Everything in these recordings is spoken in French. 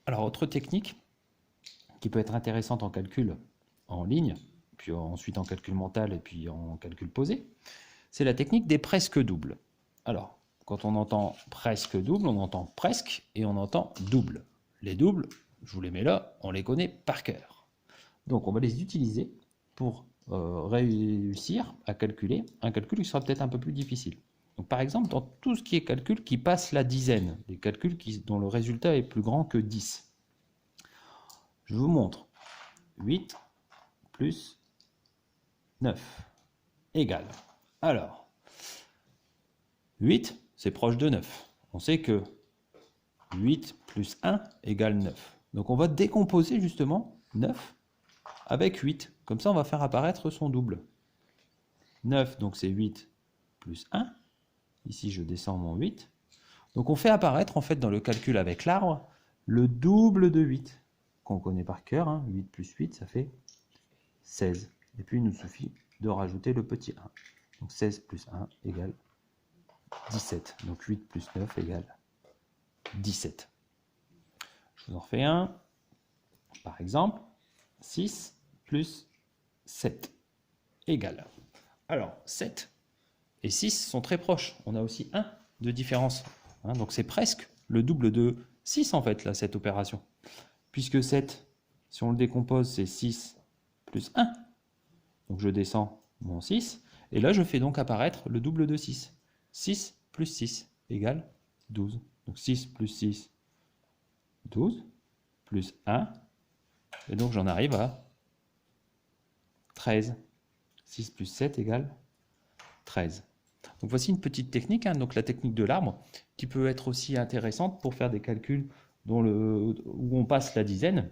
Alors, autre technique qui peut être intéressante en calcul en ligne, puis ensuite en calcul mental et puis en calcul posé, c'est la technique des presque doubles. Alors, quand on entend presque double, on entend presque et on entend double. Les doubles, je vous les mets là, on les connaît par cœur. Donc on va les utiliser pour réussir à calculer un calcul qui sera peut-être un peu plus difficile. Donc, par exemple, dans tout ce qui est calcul qui passe la dizaine, des calculs dont le résultat est plus grand que 10. Je vous montre 8 plus 9 égale. Alors, 8, c'est proche de 9. On sait que 8 plus 1 égale 9. Donc on va décomposer justement 9 avec 8. Comme ça, on va faire apparaître son double. 9, donc c'est 8 plus 1. Ici, je descends mon 8. Donc on fait apparaître en fait dans le calcul avec l'arbre le double de 8, qu'on connaît par cœur. Hein. 8 plus 8, ça fait 16. Et puis il nous suffit de rajouter le petit 1. Donc 16 plus 1 égale 17. Donc 8 plus 9 égale 17. Je vous en refais un. Par exemple, 6 plus 7 égale. Alors, 7 et 6 sont très proches. On a aussi 1 de différence. Hein, donc c'est presque le double de 6 en fait, là, cette opération. Puisque 7, si on le décompose, c'est 6 plus 1. Donc je descends mon 6. Et là, je fais donc apparaître le double de 6. 6 plus 6 égale 12. Donc 6 plus 6, 12, plus 1. Et donc j'en arrive à 13. 6 plus 7 égale 13. Donc voici une petite technique, hein, donc la technique de l'arbre, qui peut être aussi intéressante pour faire des calculs où on passe la dizaine.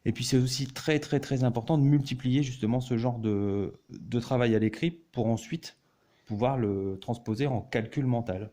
Et puis c'est aussi très important de multiplier justement ce genre de travail à l'écrit pour ensuite pouvoir le transposer en calcul mental.